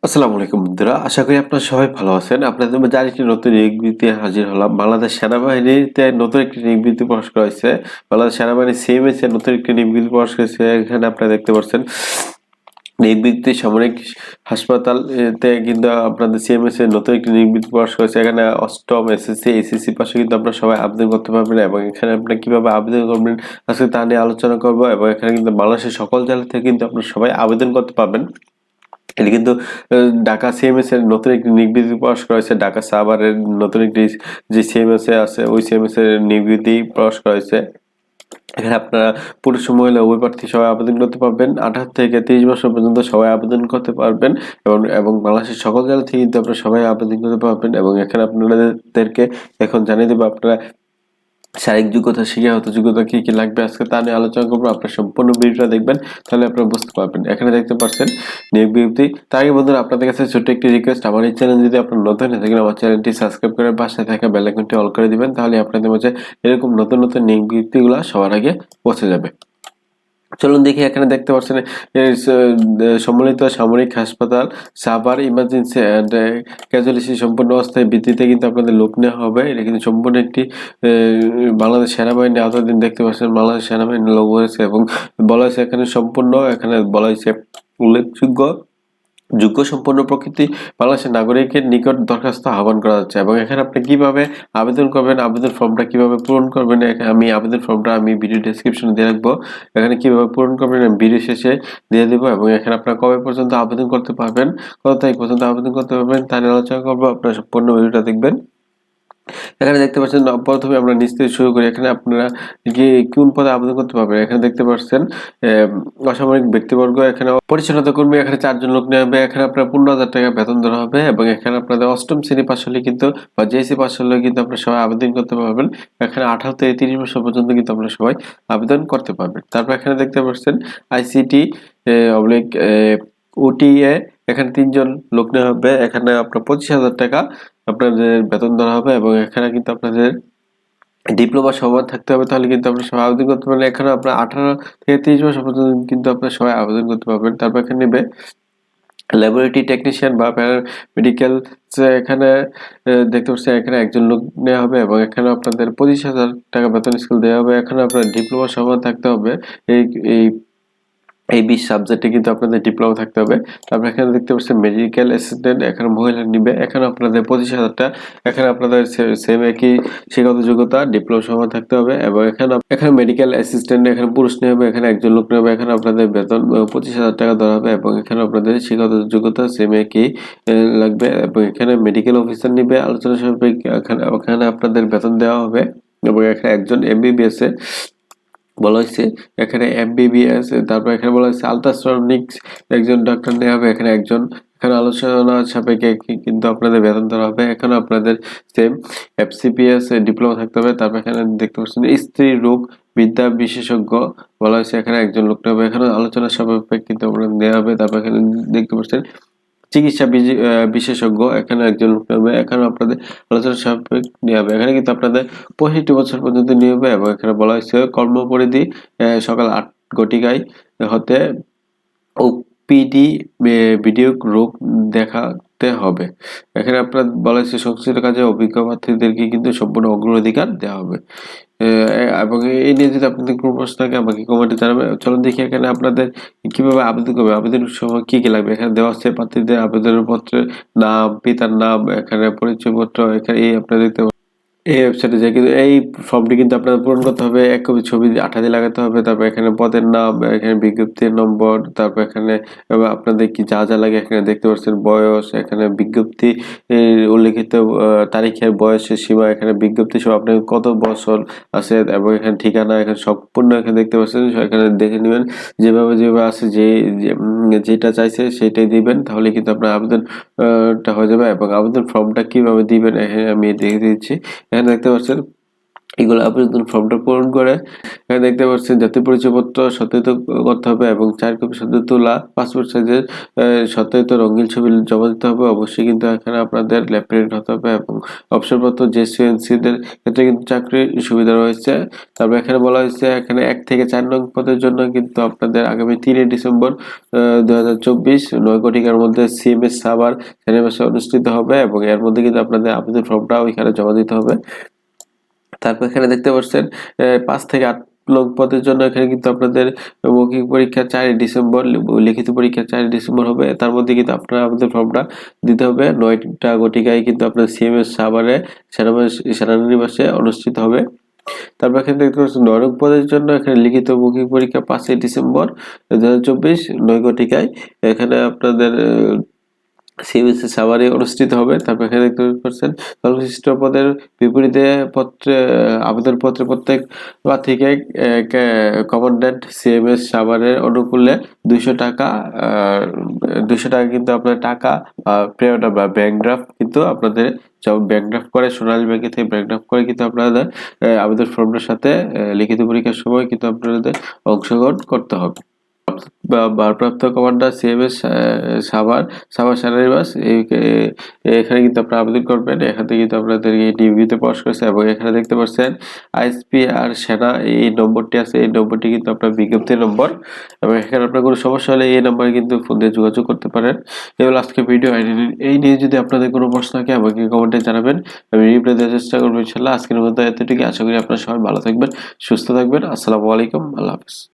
আসসালামু আলাইকুম বন্ধুরা। আশা করি আপনারা সবাই ভালো আছেন। আপনাদের মাঝে আরেকটি নতুন নিয়োগ বিজ্ঞপ্তি হাজির হলাম। বাংলাদেশ সেনাবাহিনীতে নতুন একটি নিয়োগ বিজ্ঞপ্তি প্রকাশ করা হয়েছে। বাংলাদেশ সেনাবাহিনী সিএমএস এর নতুন একটি নিয়োগ বিজ্ঞপ্তি প্রকাশ করেছে। এখানে আপনারা দেখতে পাচ্ছেন নিয়োগ বিজ্ঞপ্তি সামরিক হাসপাতাল তে কিন্তু আপনাদের সিএমএস এর নতুন একটি নিয়োগ বিজ্ঞপ্তি প্রকাশ করেছে। এখানে অষ্টম এসএসসি, এইচএসসি পাশে কিন্তু আপনারা সবাই আবেদন করতে পারবেন এবং এখানে আপনারা কিভাবে আবেদন করবেন আজকে তা নিয়ে আলোচনা করব এবং এখানে কিন্তু বাংলাদেশের সকল জেলা থেকে কিন্তু আপনারা সবাই আবেদন করতে পারবেন। এটা কিন্তু ঢাকা সিএমএস এর নতুন একটি নিয়োগ বিজ্ঞপ্তি প্রকাশ করা হয়েছে। ঢাকা সাভারের নতুন একটি যে সিএমএস এ আছে ওই সিএমএস এর নিয়োগ বিজ্ঞপ্তি প্রকাশ করা হয়েছে। এখানে আপনারা পুরুষ ও মহিলা উভয় প্রার্থী সবাই আবেদন করতে পারবেন। 18 থেকে 30 বছর পর্যন্ত সবাই আবেদন করতে পারবেন এবং বাংলাদেশের সকল জেলা থেকে কিন্তু আপনারা সবাই আবেদন করতে পারবেন এবং এখানে আপনাদেরকে এখন জানিয়ে দেব আপনারা শারীরিক যোগ্যতা, শিক্ষাগত যোগ্যতা কি কি লাগবে আজকে তা নিয়ে আলোচনা করবো। আপনারা সম্পূর্ণ ভিডিওটা দেখবেন, তাহলে আপনারা বুঝতে পারবেন। এখানে দেখতে পাচ্ছেন নিয়োগ বিজ্ঞপ্তি। তার আগে বন্ধুরা আপনাদের কাছে ছোট্ট একটি রিকোয়েস্ট, আমার এই চ্যানেল যদি আপনার নতুন হয়ে থাকেন আমার চ্যানেলটি সাবস্ক্রাইব করে পাশে থাকা বেল আইকনটি অল করে দিবেন, তাহলে আপনাদের মাঝে এরকম নতুন নতুন নিয়োগ বিজ্ঞপ্তিগুলো সবার আগে পৌঁছে যাবে। চলুন দেখি, এখানে দেখতে পাচ্ছেন সম্মিলিত সামরিক হাসপাতাল সাভার ইমার্জেন্সি অ্যান্ড ক্যাজুয়ালিটি সম্পূর্ণ অবস্থায় ভিত্তিতে কিন্তু আপনাদের লোক নেওয়া হবে। এটা কিন্তু সম্পূর্ণ একটি বাংলাদেশ সেনাবাহিনী আওতাধীন। দেখতে পাচ্ছেন বাংলাদেশ সেনাবাহিনীর লোগো হয়েছে এবং বলা হয়েছে এখানে সম্পূর্ণ, এখানে বলা হয়েছে উল্লেখযোগ্য যোগ্য সম্পন্ন প্রকৃতি বাংলাদেশের নাগরিকের নিকট দরখাস্ত আহ্বান করা যাচ্ছে এবং এখানে আপনি কিভাবে আবেদন করবেন, আবেদন ফর্মটা কিভাবে পূরণ করবেন, আমি আবেদন ফর্মটা আমি ভিডিও ডেসক্রিপশনে দিয়ে রাখবো। এখানে কিভাবে পূরণ করবেন আমি ভিডিও শেষে দিয়ে দেবো এবং এখানে আপনারা কবে পর্যন্ত আবেদন করতে পারবেন, কত তারিখ পর্যন্ত আবেদন করতে পারবেন তা নিয়ে আলোচনা করবো। আপনারা সম্পূর্ণ ভিডিওটা দেখবেন। এখানে দেখতে পাচ্ছেন প্রথমে আমরা নিচ থেকে শুরু করি। এখানে আপনারা কোন পদে আবেদন করতে পারবেন। এখানে দেখতে পাচ্ছেন অসামরিক ব্যক্তিবর্গ, এখানে পরিচ্ছন্নতা কর্মী, এখানে 4 জন লোক নেওয়া হবে। এখানে আপনার 15,000 টাকা বেতন দেওয়া হবে এবং এখানে আপনাদের অষ্টম শ্রেণী পাশ হলে কিন্তু বা জেএসসি পাশ হলে কিন্তু আপনারা সবাই আবেদন করতে পারবেন। এখানে 18 থেকে 30 বছর পর্যন্ত কিন্তু আপনারা সবাই আবেদন করতে পারবেন। তারপর এখানে দেখতে পাচ্ছেন আইসিটি অবলিক ওটিএ, এখানে 3 জন লোক নেওয়া হবে। এখানে আপনার 25,000 টাকা আপনাদের বেতন দেওয়া হবে এবং এখানে কিন্তু আপনাদের ডিপ্লোমা সমান থাকতে হবে, তাহলে কিন্তু আপনারা সবাই আবেদন করতে পারবেন। এখানে আপনার 18 থেকে 30 বছর পর্যন্ত কিন্তু আপনারা সবাই আবেদন করতে পারবেন। তারপর এখানে নেবে ল্যাবরেটরি টেকনিশিয়ান বা প্যারামেডিক্যাল। এখানে দেখতে পাচ্ছেন এখানে একজন লোক নেওয়া হবে এবং এখানে আপনাদের 25,000 টাকা বেতন স্কেল দেওয়া হবে। এখানে আপনার ডিপ্লোমা সমান থাকতে হবে। এই এই এই 20 সাবজেক্টে কিন্তু আপনাদের ডিপ্লোমা থাকতে হবে। তারপর এখানে দেখতে পাচ্ছেন মেডিকেল অ্যাসিস্ট্যান্ট, এখানে মহিলা নিবে। এখানে আপনাদের 25,000 টাকা। এখানে আপনাদের সেম একই শিক্ষাগত যোগ্যতা ডিপ্লোমা সমান থাকতে হবে এবং এখানে মেডিকেল অ্যাসিস্ট্যান্ট, এখানে পুরুষ নেওয়া হবে, এখানে একজন লোক নেওয়া হবে। এখানে আপনাদের বেতন 25,000 টাকা দেওয়া হবে এবং এখানে আপনাদের শিক্ষাগত যোগ্যতা সেম একই লাগবে এবং এখানে মেডিকেল অফিসার নিবে। আলোচনা সাপেক্ষে এখানে আপনাদের বেতন দেওয়া হবে এবং এখানে একজন এমবিবিএস এ বলা হয়েছে। এখানে এমবিবিএস, তারপর এখানে বলা হয়েছে আল্ট্রাসনিক্স একজন ডাক্তার নেওয়া হবে। এখানে একজন, এখানে আলোচনা সাপেক্ষে কিন্তু আপনাদের বেতন দেওয়া হবে। এখানে আপনাদের সেম এফসিপিএস ডিপ্লোমা থাকতে হবে। তারপর এখানে দেখতে পাচ্ছেন স্ত্রী রোগ বিদ্যা বিশেষজ্ঞ বলা হয়েছে, এখানে একজন লোক নেওয়া হবে। এখানে আলোচনা সাপেক্ষে কিন্তু আপনাদের নেওয়া হবে। তারপর এখানে দেখতে পাচ্ছেন চিকিৎসা বিশেষজ্ঞ, এখানে একজন লোক নেবে। এখানে আপনাদের আলোচনা সাপেক্ষে নেওয়া হবে। এখানে কিন্তু আপনাদের 65 বছর পর্যন্ত নিয়ে হবে এবং এখানে বলা হয়েছে কর্মপরিধি সকাল 8 ঘটিকায় হতে ওপিডি ভিডিও রোগ দেখাতে হবে। এখানে আপনার বলা হয়েছে সংশ্লিষ্ট কাজে অভিজ্ঞ প্রার্থীদেরকে কিন্তু সম্পূর্ণ অগ্রাধিকার দেওয়া হবে এবং এই নিয়ে যদি আপনাদের কোনো প্রশ্ন থাকে আমাকে কমেন্টে জানাবেন। চলুন দেখি এখানে আপনাদের কিভাবে আবেদন করবে, আবেদনের সময় কি কি লাগবে। এখানে দেওয়া আছে প্রার্থীদের আবেদনের পত্রের নাম, পিতার নাম, এখানে পরিচয়পত্র, এখানে এই আপনারা দেখতে এই ওয়েবসাইটে যায় কিন্তু এই ফর্মটি কিন্তু আপনাদের পূরণ করতে হবে। 1 কপি ছবি 8 দিয়ে লাগাতে হবে। তারপর এখানে পদের নাম, এখানে বিজ্ঞপ্তির নম্বর, তারপর এখানে আপনাদের কি যা যা লাগে এখানে দেখতে পাচ্ছেন বয়স, এখানে বিজ্ঞপ্তি উল্লেখিত তারিখের বয়সের সীমা, এখানে বিজ্ঞপ্তি সহ আপনার কত বছর আছে এবং এখানে ঠিকানা, এখানে সম্পূর্ণ এখানে দেখতে পাচ্ছেন। এখানে দেখে নেবেন যেভাবে আছে যেটা চাইছে সেটাই দিবেন, তাহলে কিন্তু আপনার আবেদনটা হয়ে যাবে এবং আবেদন ফর্মটা কিভাবে দিবেন এখানে আমি দেখিয়ে দিচ্ছি। এখানে দেখতে পাচ্ছেন এগুলো আবেদন ফর্মটা পূরণ করে এখানে দেখতে পাচ্ছেন জাতীয় পরিচয়পত্র সত্যায়িত করতে হবে এবং 4 কপি সদ্য তোলা পাসপোর্ট সাইজের সত্যায়িত রঙিন ছবি জমা দিতে হবে। অবশ্যই কিন্তু এখানে আপনাদের ল্যাব প্রিন্ট হতে হবে এবং অবসরপ্রাপ্ত জেসিএনসিদের ক্ষেত্রে কিন্তু চাকরির সুবিধা রয়েছে। তারপর এখানে বলা হয়েছে এখানে 1 থেকে 4 নং পদের জন্য কিন্তু আপনাদের আগামী 3 ডিসেম্বর 2024 9 ঘটিকার মধ্যে সিএমএস সাভার সেনাবাসে অনুষ্ঠিত হবে এবং এর মধ্যে কিন্তু আপনাদের আবেদন ফর্মটা ওইখানে জমা দিতে হবে। তারপর এখানে দেখতে পাচ্ছেন 5 থেকে 8 নং পদের জন্য এখানে কিন্তু আপনাদের মৌখিক পরীক্ষা 4 ডিসেম্বর, লিখিত পরীক্ষা 4 ডিসেম্বর হবে। তার মধ্যে কিন্তু আপনারা আমাদের ফর্মটা দিতে হবে। 9টা ঘটিকায় কিন্তু আপনার সিএমএস সাভারে সেনানিবাসে অনুষ্ঠিত হবে। তারপর এখানে দেখতে পাচ্ছেন 9 নং পদের জন্য এখানে লিখিত মৌখিক পরীক্ষা 5 ডিসেম্বর 2024 9 ঘটিকায়। এখানে আপনাদের সিবিএসই সাভারে অনুষ্ঠিত হবে। তারপর এখানে দেখতে পাচ্ছেন সংশ্লিষ্ট পদের বিপরীতে আবেদনপত্রে প্রত্যেক প্রার্থীকে কমান্ড্যান্ট সিএমএস সাভারের অনুকূলে 200 টাকা 200 টাকা কিন্তু আপনার টাকা পেওয়াটা বা ব্যাংক ড্রাফট কিন্তু আপনাদের ব্যাংক ড্রাফট করে সোনালী ব্যাংকে থেকে ব্যাংক ড্রাফট করে কিন্তু আপনাদের আবেদন ফর্মের সাথে লিখিত পরীক্ষার সময় কিন্তু আপনাদের অংশগ্রহণ করতে হবে। ভারপ্রাপ্ত কমান্ডার সিএমএস সাভার সেনানিবাস এখানে কিন্তু আপনারা আবেদন করবেন। এখান থেকে কিন্তু আপনাদের এই ডিউটিতে পাস করেছে এবং এখানে দেখতে পাচ্ছেন আইএসপিআর সেনা এই নম্বরটি আছে। এই নম্বরটি কিন্তু আপনার বিজ্ঞপ্তির নম্বর এবং এখানে আপনার কোনো সমস্যা হলে এই নম্বরে কিন্তু ফোন দিয়ে যোগাযোগ করতে পারেন। এই হলো আজকে ভিডিও। এই নিয়ে যদি আপনাদের কোনো প্রশ্ন থাকে আমাকে কমেন্টে জানাবেন, আমি রিপ্লাই দেওয়ার চেষ্টা করবো ইনশাল্লাহ। আজকের মতো এতটুকু। আশা করি আপনারা সবাই ভালো থাকবেন, সুস্থ থাকবেন। আসসালামু আলাইকুম, আল্লাহ হাফেজ।